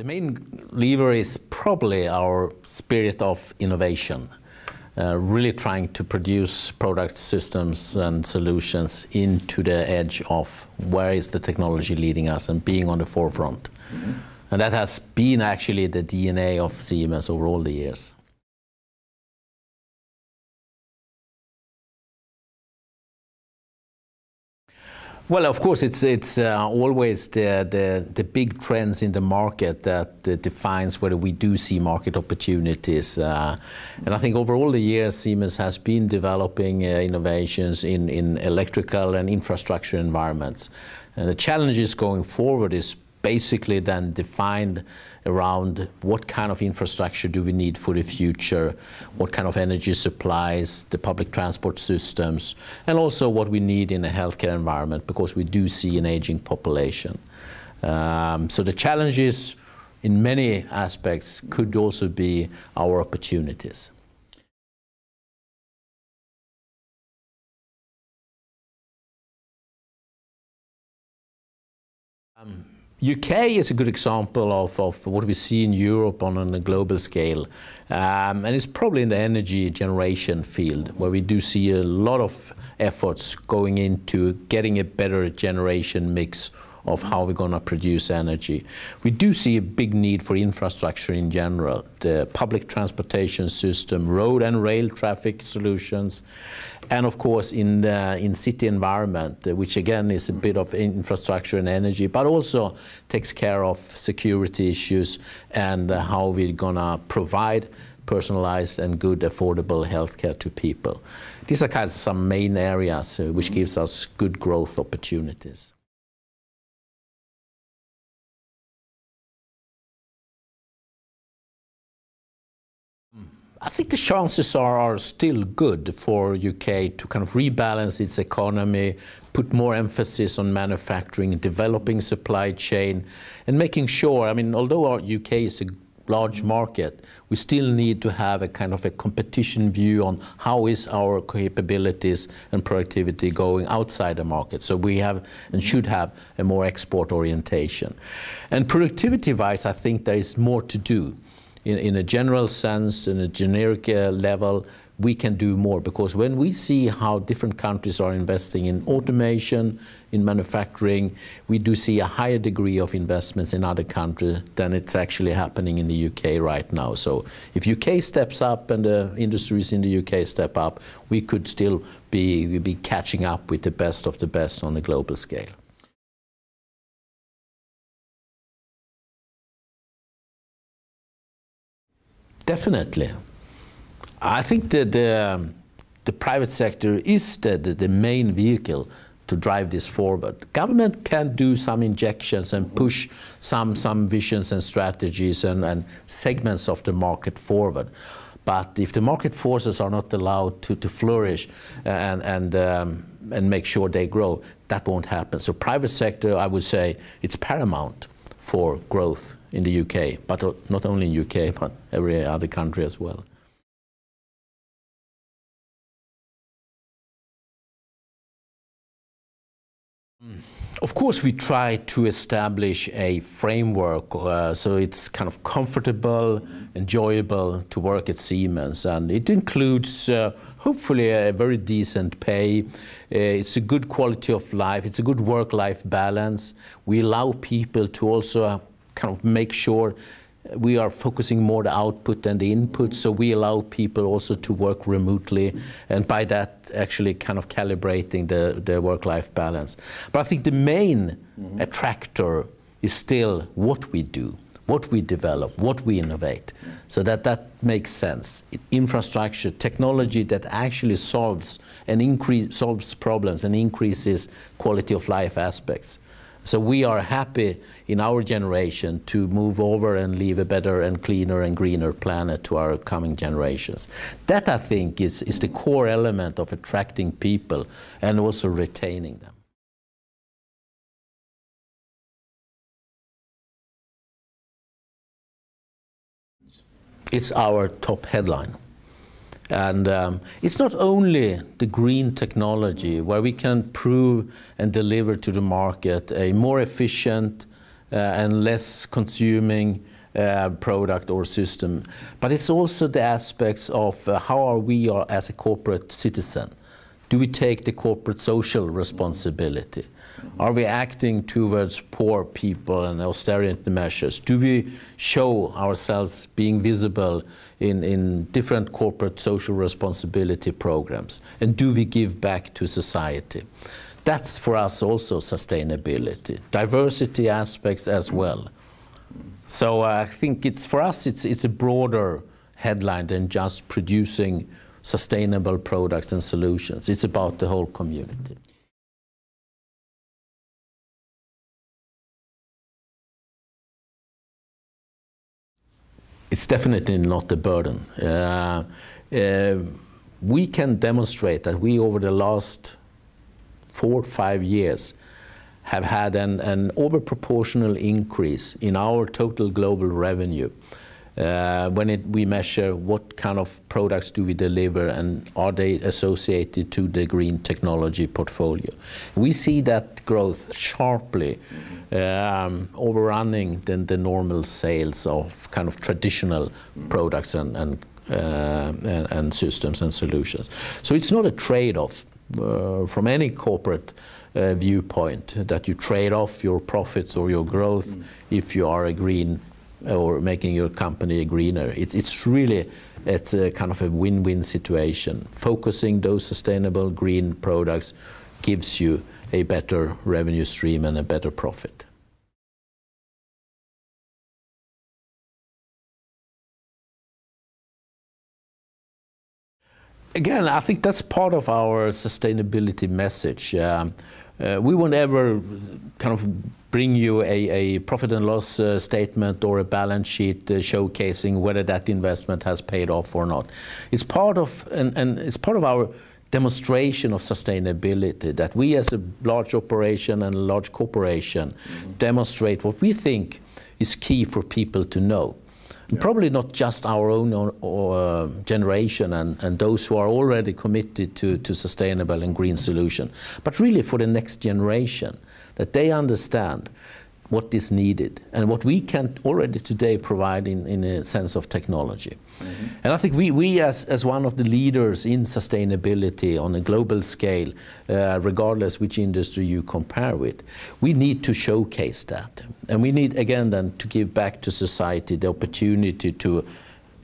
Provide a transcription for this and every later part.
The main lever is probably our spirit of innovation, really trying to produce product systems and solutions into the edge of where is the technology leading us and being on the forefront. Mm-hmm. And that has been actually the DNA of Siemens over all the years. Well, of course, it's always the big trends in the market that defines whether we do see market opportunities. And I think over all the years, Siemens has been developing innovations in electrical and infrastructure environments. And the challenges going forward is basically then defined around what kind of infrastructure do we need for the future, what kind of energy supplies, the public transport systems, and also what we need in a healthcare environment, because we do see an aging population. So the challenges in many aspects could also be our opportunities. UK is a good example of what we see in Europe on a global scale. And it's probably in the energy generation field, where we do see a lot of efforts going into getting a better generation mix of how we're going to produce energy. We do see a big need for infrastructure in general, the public transportation system, road and rail traffic solutions, and of course in city environment, which again is a bit of infrastructure and energy, but also takes care of security issues and how we're going to provide personalized and good affordable healthcare to people. These are kind of some main areas which gives us good growth opportunities. I think the chances are still good for UK to kind of rebalance its economy, put more emphasis on manufacturing, developing supply chain, and making sure, I mean, although our UK is a large market, we still need to have a kind of a competition view on how is our capabilities and productivity going outside the market. So we have and should have a more export orientation. And productivity-wise, I think there is more to do. In a general sense, in a generic level, we can do more, because when we see how different countries are investing in automation, in manufacturing, we do see a higher degree of investments in other countries than it's actually happening in the UK right now. So if UK steps up and the industries in the UK step up, we could still be catching up with the best of the best on a global scale. Definitely. I think that the private sector is the main vehicle to drive this forward. Government can do some injections and push some visions and strategies and segments of the market forward. But if the market forces are not allowed to flourish and make sure they grow, that won't happen. So private sector, I would say, it's paramount for growth in the UK, but not only in UK, but every other country as well. Of course, we try to establish a framework so it's kind of comfortable, enjoyable to work at Siemens, and it includes hopefully a very decent pay. It's a good quality of life. It's a good work-life balance. We allow people to also kind of make sure we are focusing more the output than the input, so we allow people also to work remotely, and by that actually kind of calibrating the work-life balance. But I think the main attractor is still what we do, what we develop, what we innovate, so that makes sense. Infrastructure, technology that actually solves problems and increases quality of life aspects. So we are happy in our generation to move over and leave a better and cleaner and greener planet to our coming generations. That, I think, is the core element of attracting people and also retaining them. It's our top headline. And it's not only the green technology where we can prove and deliver to the market a more efficient and less consuming product or system. But it's also the aspects of how are we as a corporate citizen. Do we take the corporate social responsibility? Are we acting towards poor people and austerity measures? Do we show ourselves being visible in different corporate social responsibility programs? And do we give back to society? That's for us also sustainability. Diversity aspects as well. So I think for us it's a broader headline than just producing sustainable products and solutions. It's about the whole community. It's definitely not a burden. We can demonstrate that we, over the last 4 or 5 years, have had an overproportional increase in our total global revenue when we measure what kind of products do we deliver and are they associated to the green technology portfolio. We see that growth sharply overrunning the normal sales of kind of traditional products and systems and solutions. So it's not a trade-off from any corporate viewpoint that you trade off your profits or your growth if you are a green or making your company greener. It's a kind of a win-win situation. Focusing those sustainable green products gives you a better revenue stream and a better profit. Again, I think that's part of our sustainability message. We won't ever kind of bring you a profit and loss statement or a balance sheet showcasing whether that investment has paid off or not. It's part of it's part of our demonstration of sustainability that we as a large operation and a large corporation demonstrate what we think is key for people to know. And probably not just our own generation and those who are already committed to sustainable and green solution, but really for the next generation, that they understand what is needed and what we can already today provide in a sense of technology. And I think we as one of the leaders in sustainability on a global scale, regardless which industry you compare with, we need to showcase that. And we need, again, then to give back to society the opportunity to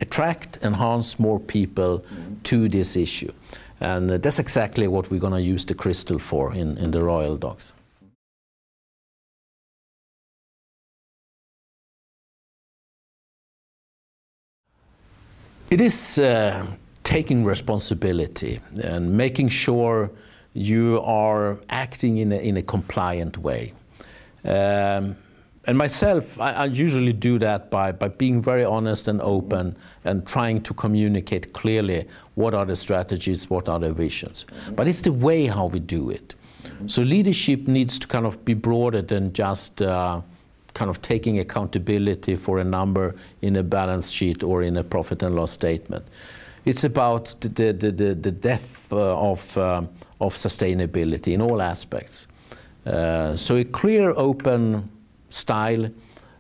attract, enhance more people to this issue. And that's exactly what we're going to use the crystal for in the Royal Docks. It is taking responsibility and making sure you are acting in a compliant way. And myself, I usually do that by being very honest and open and trying to communicate clearly what are the strategies, what are the visions. But it's the way how we do it. So leadership needs to kind of be broader than just kind of taking accountability for a number in a balance sheet or in a profit and loss statement. It's about the depth of sustainability in all aspects. So a clear, open style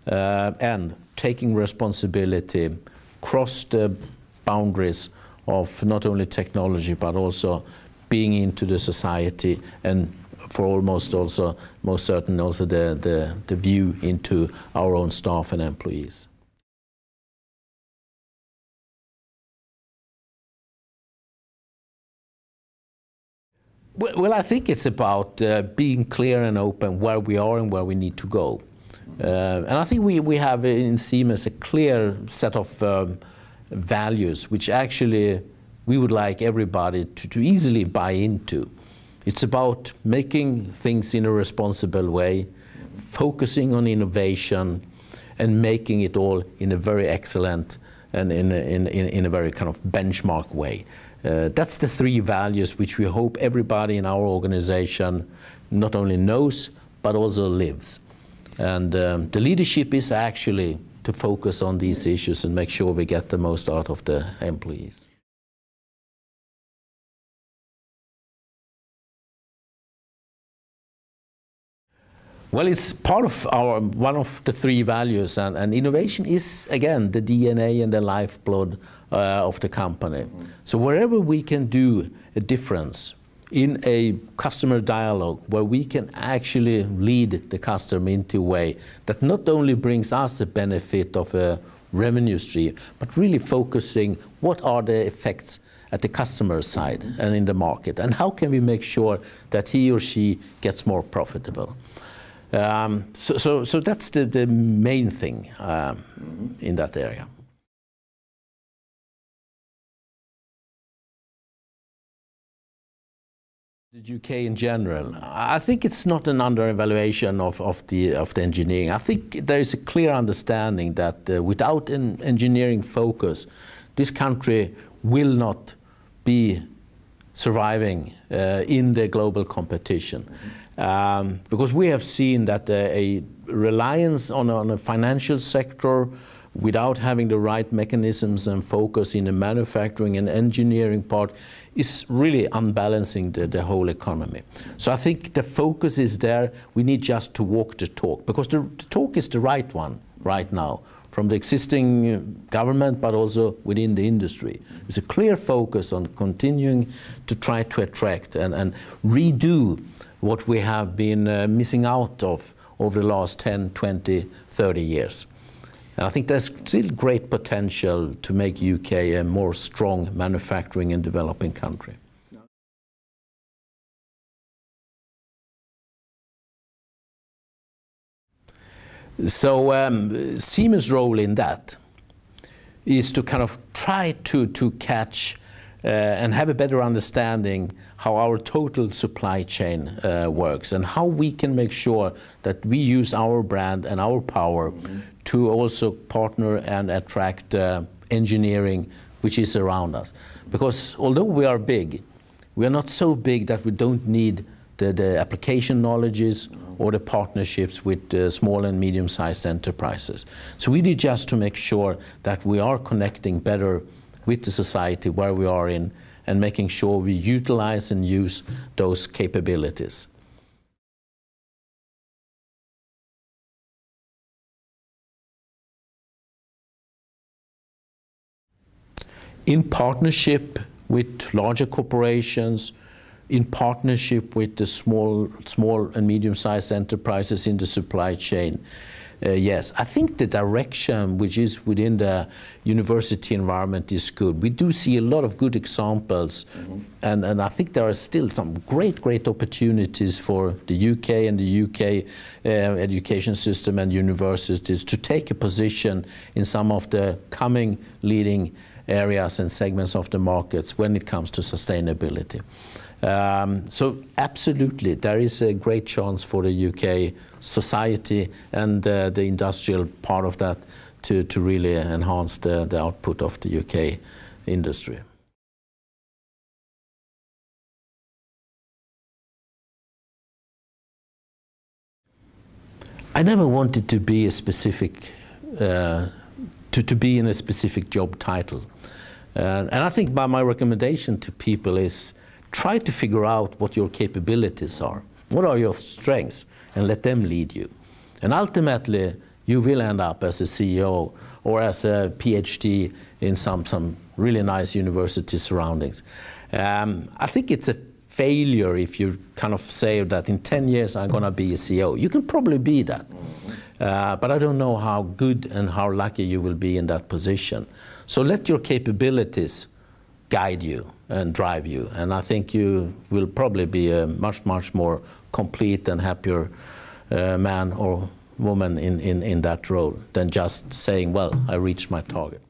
and taking responsibility across the boundaries of not only technology but also being into the society and for almost also, most certain also the view into our own staff and employees. Well, I think it's about being clear and open where we are and where we need to go. And I think we have in Siemens a clear set of values which actually we would like everybody to easily buy into. It's about making things in a responsible way, focusing on innovation, and making it all in a very excellent and in a very kind of benchmark way. That's the 3 values which we hope everybody in our organization not only knows, but also lives. And the leadership is actually to focus on these issues and make sure we get the most out of the employees. Well, it's part of one of the three values, and innovation is, again, the DNA and the lifeblood of the company. So wherever we can do a difference in a customer dialogue, where we can actually lead the customer into a way that not only brings us a benefit of a revenue stream, but really focusing what are the effects at the customer side and in the market, and how can we make sure that he or she gets more profitable. So that's the main thing in that area. The UK in general, I think it's not an under-evaluation of the engineering. I think there is a clear understanding that without an engineering focus, this country will not be surviving in the global competition. Because we have seen that a reliance on a financial sector without having the right mechanisms and focus in the manufacturing and engineering part is really unbalancing the whole economy. So I think the focus is there. We need just to walk the talk, because the talk is the right one right now, from the existing government, but also within the industry. There's a clear focus on continuing to try to attract and redo what we have been missing out of over the last 10, 20, 30 years. And I think there's still great potential to make UK a more strong manufacturing and developing country. So Siemens' role in that is to kind of try to catch and have a better understanding how our total supply chain works, and how we can make sure that we use our brand and our power to also partner and attract engineering which is around us. Because although we are big, we are not so big that we don't need the application knowledges or the partnerships with small and medium-sized enterprises. So we need just to make sure that we are connecting better with the society where we are in, and making sure we utilize and use those capabilities. In partnership with larger corporations, in partnership with the small and medium-sized enterprises in the supply chain, yes, I think the direction which is within the university environment is good. We do see a lot of good examples, and I think there are still some great opportunities for the UK and the UK education system and universities to take a position in some of the coming leading areas and segments of the markets when it comes to sustainability. So absolutely, there is a great chance for the UK society and the industrial part of that to really enhance the output of the UK industry. I never wanted to be a specific, to be in a specific job title. And I think my recommendation to people is try to figure out what your capabilities are. What are your strengths? And let them lead you. And ultimately, you will end up as a CEO or as a PhD in some really nice university surroundings. I think it's a failure if you kind of say that in 10 years I'm going to be a CEO. You can probably be that. But I don't know how good and how lucky you will be in that position. So let your capabilities guide you and drive you. And I think you will probably be a much more complete and happier man or woman in that role than just saying, well, I reached my target.